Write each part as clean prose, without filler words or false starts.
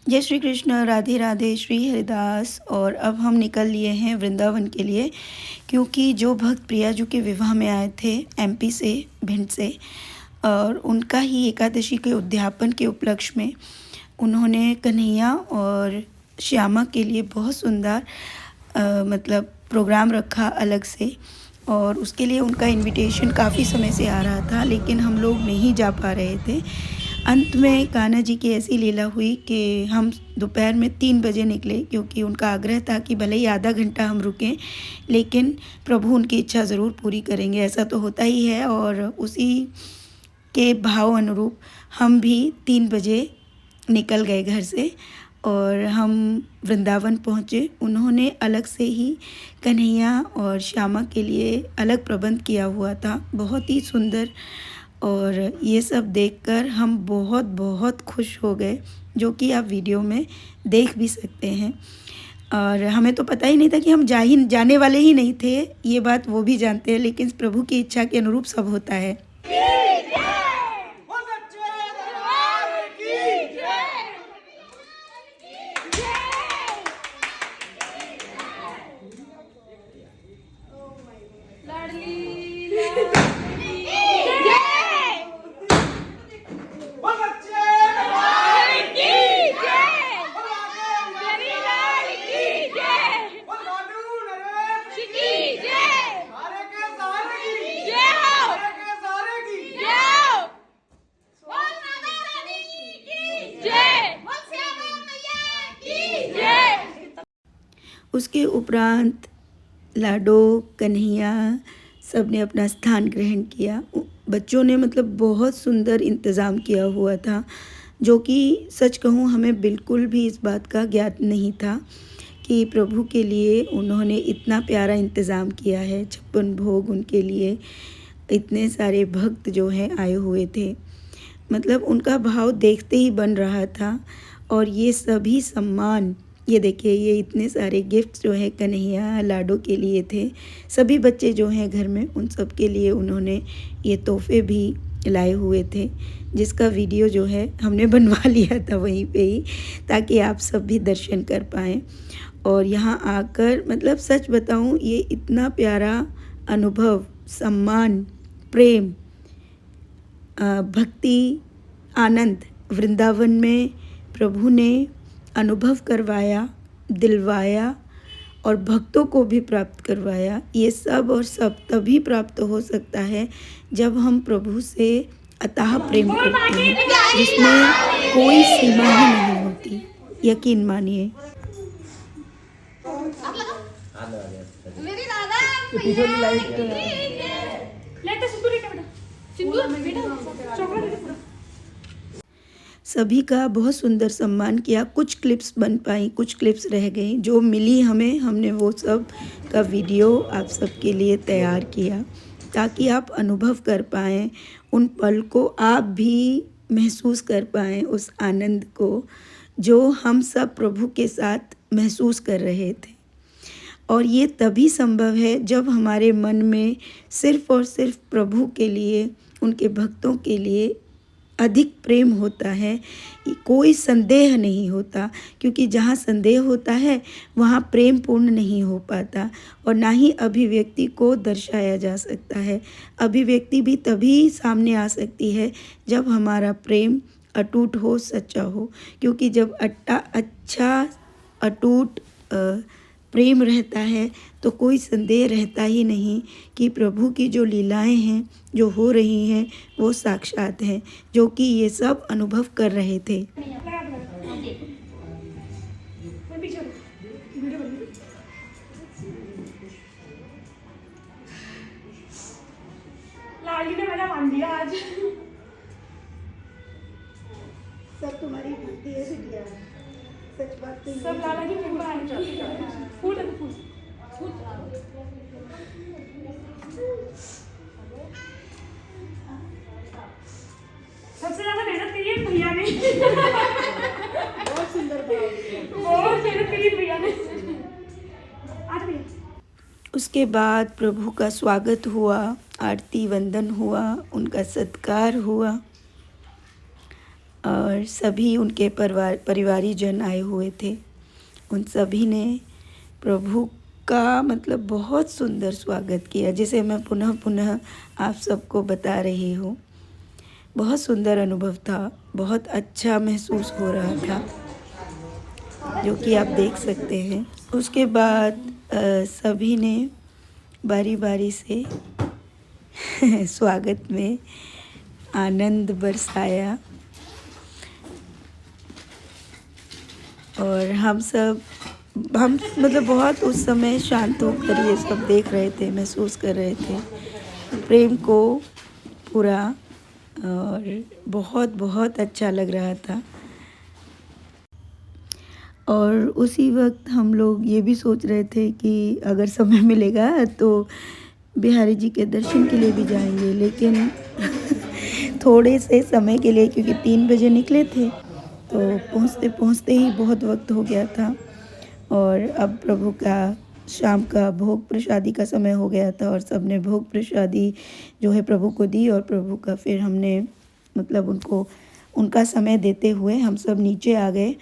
जय श्री कृष्ण, राधे राधे, श्री हरिदास। और अब हम निकल लिए हैं वृंदावन के लिए, क्योंकि जो भक्त प्रिया जी के विवाह में आए थे एमपी से, भिंड से, और उनका ही एकादशी के उद्यापन के उपलक्ष्य में उन्होंने कन्हैया और श्यामा के लिए बहुत सुंदर मतलब प्रोग्राम रखा अलग से। और उसके लिए उनका इनविटेशन काफ़ी समय से आ रहा था, लेकिन हम लोग नहीं जा पा रहे थे। अंत में कान्हा जी की ऐसी लीला हुई कि हम दोपहर में 3 बजे निकले, क्योंकि उनका आग्रह था कि भले ही आधा घंटा हम रुकें, लेकिन प्रभु उनकी इच्छा ज़रूर पूरी करेंगे। ऐसा तो होता ही है। और उसी के भाव अनुरूप हम भी 3 बजे निकल गए घर से और हम वृंदावन पहुँचे। उन्होंने अलग से ही कन्हैया और श्यामा के लिए अलग प्रबंध किया हुआ था, बहुत ही सुंदर। और ये सब देखकर हम बहुत बहुत खुश हो गए, जो कि आप वीडियो में देख भी सकते हैं। और हमें तो पता ही नहीं था कि हम जाने वाले ही नहीं थे, ये बात वो भी जानते हैं, लेकिन प्रभु की इच्छा के अनुरूप सब होता है। उसके उपरांत लाडो, कन्हैया सब ने अपना स्थान ग्रहण किया। बच्चों ने मतलब बहुत सुंदर इंतज़ाम किया हुआ था, जो कि सच कहूँ हमें बिल्कुल भी इस बात का ज्ञात नहीं था कि प्रभु के लिए उन्होंने इतना प्यारा इंतज़ाम किया है। 56 भोग उनके लिए, इतने सारे भक्त जो हैं आए हुए थे, मतलब उनका भाव देखते ही बन रहा था। और ये सभी सम्मान, ये देखिए, ये इतने सारे गिफ्ट्स जो है कन्हैया लाडो के लिए थे। सभी बच्चे जो हैं घर में, उन सब के लिए उन्होंने ये तोहफे भी लाए हुए थे, जिसका वीडियो जो है हमने बनवा लिया था वहीं पे ही, ताकि आप सब भी दर्शन कर पाएँ। और यहाँ आकर मतलब सच बताऊँ, ये इतना प्यारा अनुभव, सम्मान, प्रेम, भक्ति, आनंद वृंदावन में प्रभु ने अनुभव करवाया, दिलवाया और भक्तों को भी प्राप्त करवाया। ये सब और सब तभी प्राप्त हो सकता है जब हम प्रभु से अथाह प्रेम करते हैं, जिसमें कोई सीमा ही नहीं होती। यकीन मानिए। सभी का बहुत सुंदर सम्मान किया। कुछ क्लिप्स बन पाई, कुछ क्लिप्स रह गई, जो मिली हमें, हमने वो सब का वीडियो आप सबके लिए तैयार किया, ताकि आप अनुभव कर पाएँ उन पल को, आप भी महसूस कर पाएँ उस आनंद को जो हम सब प्रभु के साथ महसूस कर रहे थे। और ये तभी संभव है जब हमारे मन में सिर्फ़ और सिर्फ प्रभु के लिए, उनके भक्तों के लिए अधिक प्रेम होता है। कोई संदेह नहीं होता, क्योंकि जहाँ संदेह होता है वहाँ प्रेम पूर्ण नहीं हो पाता, और ना ही अभिव्यक्ति को दर्शाया जा सकता है। अभिव्यक्ति भी तभी सामने आ सकती है जब हमारा प्रेम अटूट हो, सच्चा हो। क्योंकि जब अच्छा अटूट प्रेम रहता है तो कोई संदेह रहता ही नहीं कि प्रभु की जो लीलाएं हैं, जो हो रही हैं, वो साक्षात हैं, जो कि ये सब अनुभव कर रहे थे। लाली ने मेरा मान दिया आज। सब तुम्हारी भक्ति है बिटिया, सच बात तो सब लाला की कृपा है। फूल फूल फूल सबसे ज्यादा मेहनत करी है भैया ने। बहुत सुंदर बहुत मेहनत करी भैया ने। आज भैया उसके बाद प्रभु का स्वागत हुआ, आरती वंदन हुआ, उनका सत्कार हुआ। और सभी उनके परिवारीजन आए हुए थे। उन सभी ने प्रभु का मतलब बहुत सुंदर स्वागत किया, जिसे मैं पुनः पुनः आप सबको बता रही हूँ। बहुत सुंदर अनुभव था, बहुत अच्छा महसूस हो रहा था, जो कि आप देख सकते हैं। उसके बाद सभी ने बारी बारी से स्वागत में आनंद बरसाया और हम मतलब बहुत उस समय शांत होकर ये सब देख रहे थे, महसूस कर रहे थे प्रेम को पूरा, और बहुत बहुत अच्छा लग रहा था। और उसी वक्त हम लोग ये भी सोच रहे थे कि अगर समय मिलेगा तो बिहारी जी के दर्शन के लिए भी जाएंगे, लेकिन थोड़े से समय के लिए, क्योंकि 3 बजे निकले थे तो पहुंचते पहुंचते ही बहुत वक्त हो गया था। और अब प्रभु का शाम का भोग प्रसादी का समय हो गया था और सबने भोग प्रसादी जो है प्रभु को दी, और प्रभु का फिर हमने मतलब उनका समय देते हुए हम सब नीचे आ गए।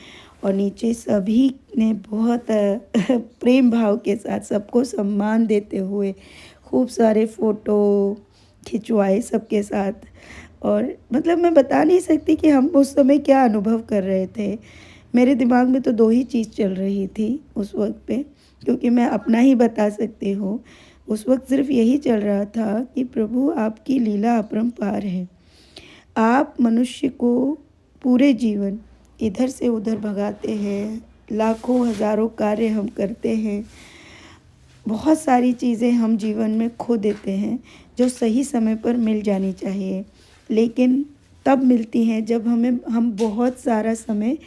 और नीचे सभी ने बहुत प्रेम भाव के साथ सबको सम्मान देते हुए खूब सारे फ़ोटो खिंचवाए सबके साथ। और मतलब मैं बता नहीं सकती कि हम उस समय क्या अनुभव कर रहे थे। मेरे दिमाग में तो 2 ही चीज़ चल रही थी उस वक्त पे, क्योंकि मैं अपना ही बता सकती हूँ। उस वक्त सिर्फ यही चल रहा था कि प्रभु आपकी लीला अपरंपार है। आप मनुष्य को पूरे जीवन इधर से उधर भगाते हैं, लाखों हज़ारों कार्य हम करते हैं, बहुत सारी चीज़ें हम जीवन में खो देते हैं जो सही समय पर मिल जानी चाहिए, लेकिन तब मिलती हैं जब हम बहुत सारा समय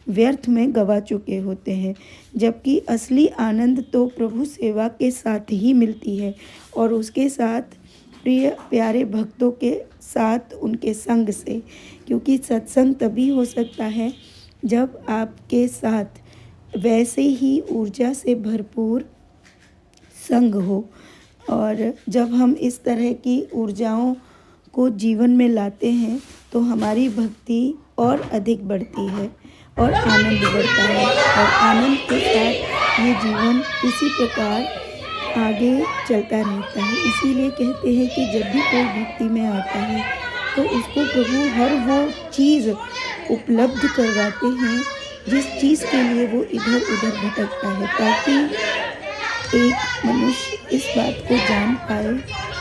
व्यर्थ में गवा चुके होते हैं। जबकि असली आनंद तो प्रभु सेवा के साथ ही मिलती है, और उसके साथ प्रिय प्यारे भक्तों के साथ उनके संग से, क्योंकि सत्संग तभी हो सकता है जब आपके साथ वैसे ही ऊर्जा से भरपूर संग हो। और जब हम इस तरह की ऊर्जाओं को जीवन में लाते हैं तो हमारी भक्ति और अधिक बढ़ती है और आनंद बढ़ता है, और आनंद के साथ ये जीवन इसी प्रकार आगे चलता रहता है। इसीलिए कहते हैं कि जब भी कोई भक्ति में आता है तो उसको प्रभु हर वो चीज़ उपलब्ध करवाते हैं जिस चीज़ के लिए वो इधर उधर भटकता है, ताकि एक मनुष्य इस बात को जान पाए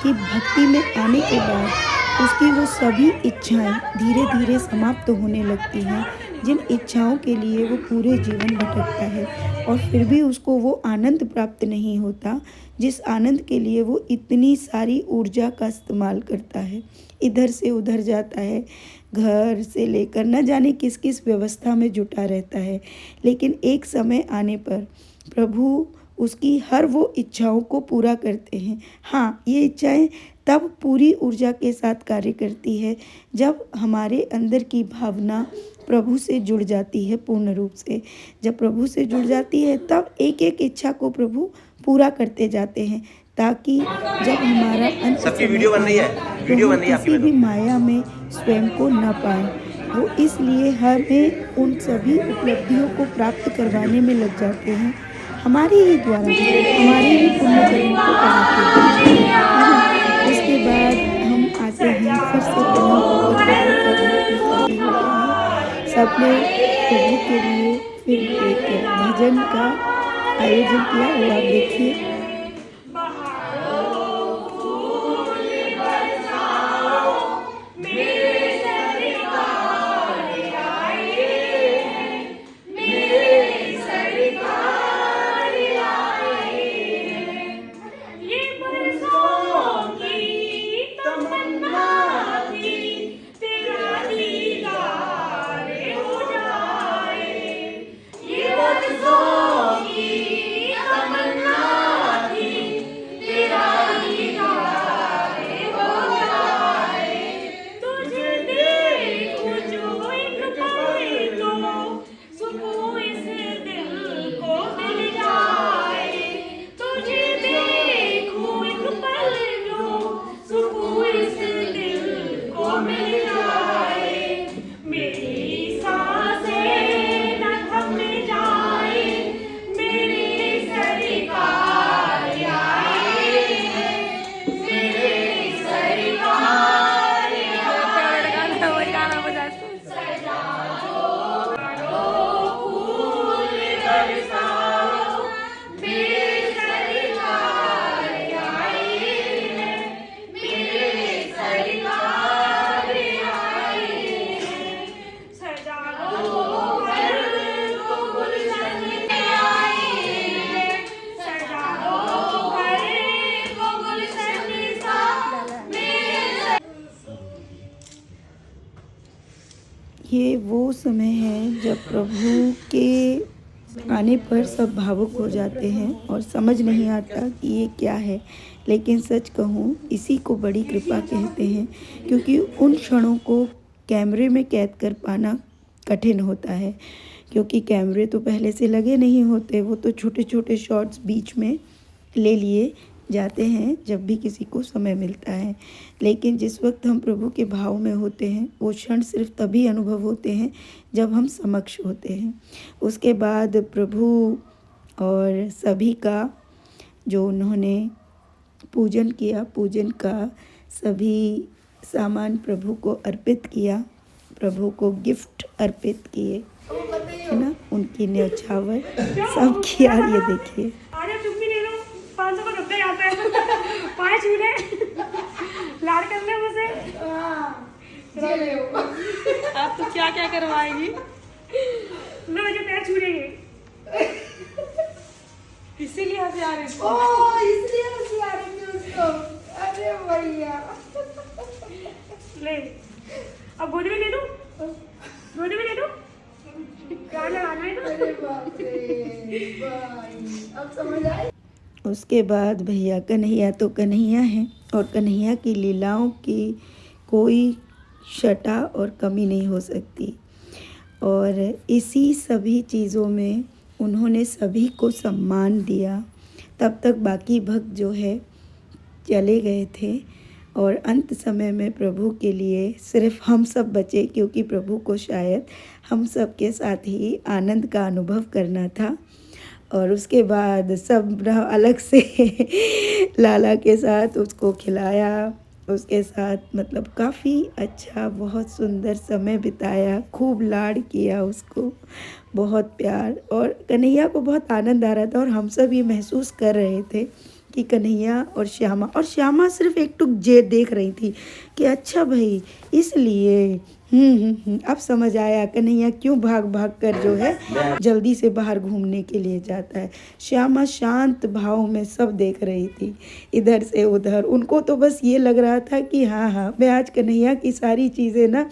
कि भक्ति में आने के बाद उसकी वो सभी इच्छाएं धीरे धीरे समाप्त होने लगती हैं, जिन इच्छाओं के लिए वो पूरे जीवन भटकता है, और फिर भी उसको वो आनंद प्राप्त नहीं होता जिस आनंद के लिए वो इतनी सारी ऊर्जा का इस्तेमाल करता है, इधर से उधर जाता है, घर से लेकर न जाने किस किस व्यवस्था में जुटा रहता है। लेकिन एक समय आने पर प्रभु उसकी हर वो इच्छाओं को पूरा करते हैं। हाँ, ये इच्छाएं तब पूरी ऊर्जा के साथ कार्य करती है जब हमारे अंदर की भावना प्रभु से जुड़ जाती है पूर्ण रूप से। जब प्रभु से जुड़ जाती है तब एक एक इच्छा को प्रभु पूरा करते जाते हैं, ताकि जब हमारा अंत सबकी वीडियो बन रही है, वीडियो बन रही है आपकी। किसी भी माया में स्वयं को न पाए, वो इसलिए हमें उन सभी उपलब्धियों को प्राप्त करवाने में लग जाते हैं, हमारे ही द्वारा, हमारे ही पुण्य कर्मों को कराते हैं। उसके बाद हम आते हैं फिर से सबने प्रभु के लिए फिर एक भजन का आयोजन किया, वो आप देखिए। ये वो समय है जब प्रभु के आने पर सब भावुक हो जाते हैं और समझ नहीं आता कि ये क्या है। लेकिन सच कहूँ, इसी को बड़ी कृपा कहते हैं, क्योंकि उन क्षणों को कैमरे में कैद कर पाना कठिन होता है। क्योंकि कैमरे तो पहले से लगे नहीं होते, वो तो छोटे छोटे शॉट्स बीच में ले लिए जाते हैं जब भी किसी को समय मिलता है। लेकिन जिस वक्त हम प्रभु के भाव में होते हैं, वो क्षण सिर्फ तभी अनुभव होते हैं जब हम समक्ष होते हैं। उसके बाद प्रभु और सभी का जो उन्होंने पूजन किया, पूजन का सभी सामान प्रभु को अर्पित किया, प्रभु को गिफ्ट अर्पित किए, है ना, उनकी न्यौछावर सब किया। ये देखिए, आजा तुम भी ले लो, 500 का डब्बा आता है। पाए छूने लाड़ कर ले मुझे। आप तो क्या क्या करवाएगी? लो मुझे पैर छू लेंगे। इसीलिए हंसी आ रही थी। इसलिए हंसी आ रही थी उसको। अरे भैया ले अब गोदी में ले लूं, गोदी में ले लूं, क्या लगाना है ना। अरे बाप रे भाई, अब समझ आई। उसके बाद भैया कन्हैया तो कन्हैया हैं और कन्हैया की लीलाओं की कोई छटा और कमी नहीं हो सकती। और इसी सभी चीज़ों में उन्होंने सभी को सम्मान दिया। तब तक बाकी भक्त जो है चले गए थे और अंत समय में प्रभु के लिए सिर्फ हम सब बचे, क्योंकि प्रभु को शायद हम सब के साथ ही आनंद का अनुभव करना था। और उसके बाद सब अलग से लाला के साथ उसको खिलाया, उसके साथ मतलब काफ़ी अच्छा, बहुत सुंदर समय बिताया, खूब लाड़ किया उसको, बहुत प्यार। और कन्हैया को बहुत आनंद आ रहा था और हम सब ये महसूस कर रहे थे कि कन्हैया और श्यामा सिर्फ एक टुक देख रही थी कि अच्छा भाई, इसलिए अब समझ आया कन्हैया क्यों भाग भाग कर जो है जल्दी से बाहर घूमने के लिए जाता है। श्यामा शांत भाव में सब देख रही थी, इधर से उधर। उनको तो बस ये लग रहा था कि हाँ मैं आज कन्हैया की सारी चीज़ें ना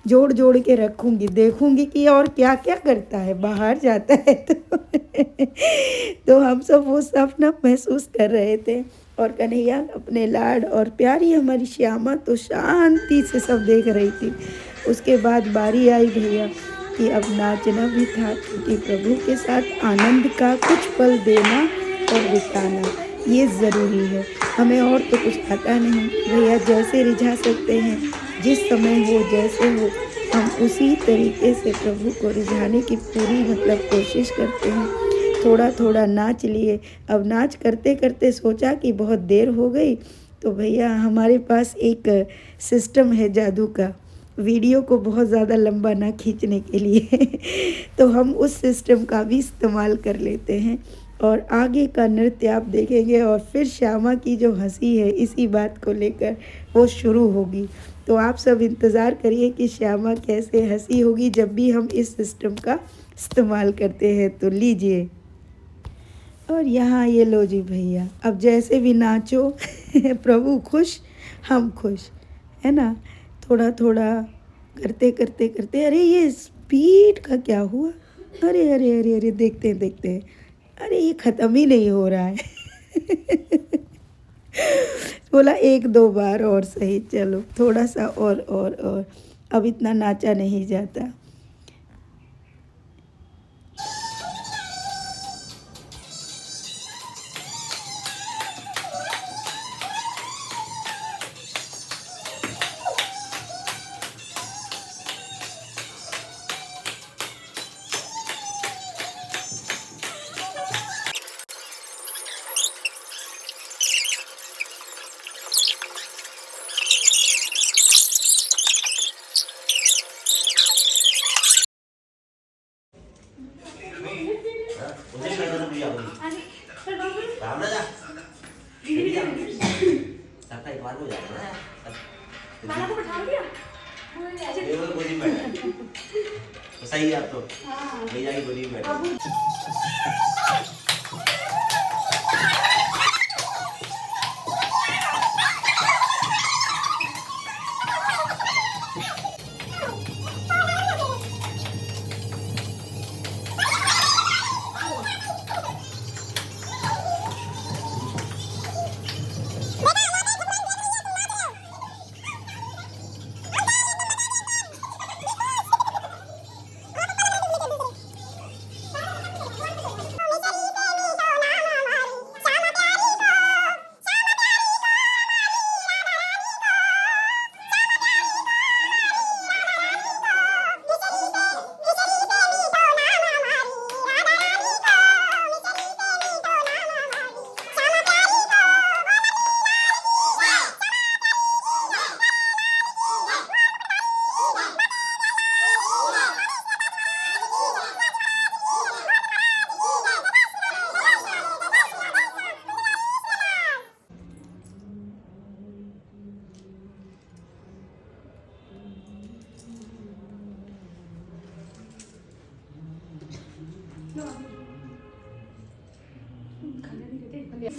जोड़ जोड़ के रखूँगी, देखूँगी कि और क्या क्या करता है, बाहर जाता है तो हम सब वो सब ना महसूस कर रहे थे। और कन्हैया अपने लाड और प्यारी हमारी श्यामा तो शांति से सब देख रही थी। उसके बाद बारी आई भैया कि अब नाचना भी था, क्योंकि प्रभु के साथ आनंद का कुछ पल देना और बिताना ये ज़रूरी है। हमें और तो कुछ आता नहीं भैया, जैसे रिझा सकते हैं, जिस समय हो जैसे हो, हम उसी तरीके से प्रभु को रिझाने की पूरी मतलब कोशिश करते हैं। थोड़ा थोड़ा नाच लिए। अब नाच करते करते सोचा कि बहुत देर हो गई, तो भैया हमारे पास एक सिस्टम है जादू का, वीडियो को बहुत ज़्यादा लंबा ना खींचने के लिए तो हम उस सिस्टम का भी इस्तेमाल कर लेते हैं। और आगे का नृत्य आप देखेंगे और फिर श्यामा की जो हंसी है इसी बात को लेकर वो शुरू होगी। तो आप सब इंतज़ार करिए कि श्यामा कैसे हंसी होगी जब भी हम इस सिस्टम का इस्तेमाल करते हैं। तो लीजिए, और यहाँ ये लो जी भैया, अब जैसे भी नाचो प्रभु खुश, हम खुश, है ना। थोड़ा थोड़ा करते करते करते, अरे ये स्पीड का क्या हुआ, अरे अरे अरे अरे देखते देखते, अरे ये ख़त्म ही नहीं हो रहा है बोला 1-2 बार और सही, चलो थोड़ा सा और अब इतना नाचा नहीं जाता। लाला को बैठा दिया। गोदी में बैठा तो सही है। आप तो ले जाके गोदी में बैठा।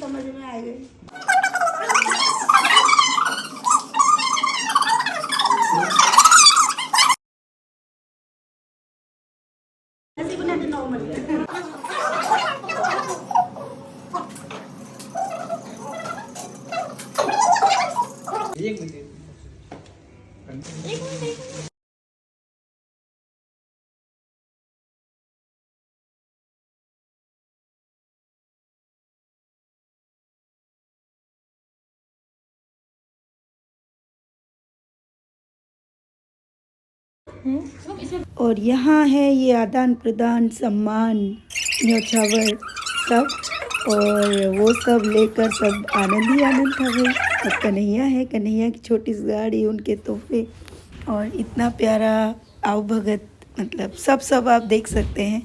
समझ में आ गई। ऐसे बना दे नॉर्मल। एक मिनट और यहाँ है ये आदान प्रदान सम्मान न्योछावर सब, और वो सब लेकर सब आनंद ही आनंद था भाई। अब कन्हैया है, कन्हैया की छोटी सी गाड़ी, उनके तोहफे और इतना प्यारा आओ भगत, मतलब सब आप देख सकते हैं।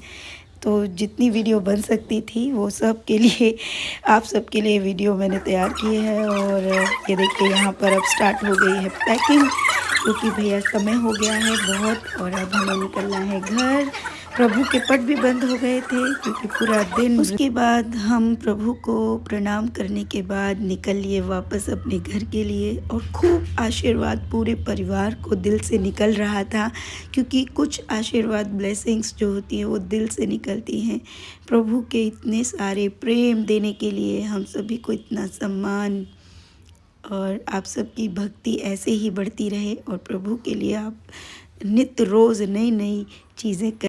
तो जितनी वीडियो बन सकती थी वो सब के लिए, आप सब के लिए वीडियो मैंने तैयार की है। और ये देखिए यहाँ पर अब स्टार्ट हो गई है पैकिंग, क्योंकि भैया समय हो गया है बहुत और अब हमें निकलना है घर। प्रभु के पट भी बंद हो गए थे क्योंकि पूरा दिन। उसके बाद हम प्रभु को प्रणाम करने के बाद निकल लिए वापस अपने घर के लिए, और खूब आशीर्वाद पूरे परिवार को दिल से निकल रहा था, क्योंकि कुछ आशीर्वाद ब्लेसिंग्स जो होती हैं वो दिल से निकलती हैं। प्रभु के इतने सारे प्रेम देने के लिए हम सभी को इतना सम्मान, और आप सबकी भक्ति ऐसे ही बढ़ती रहे और प्रभु के लिए आप नित्य रोज़ नई नई चीज़ें कर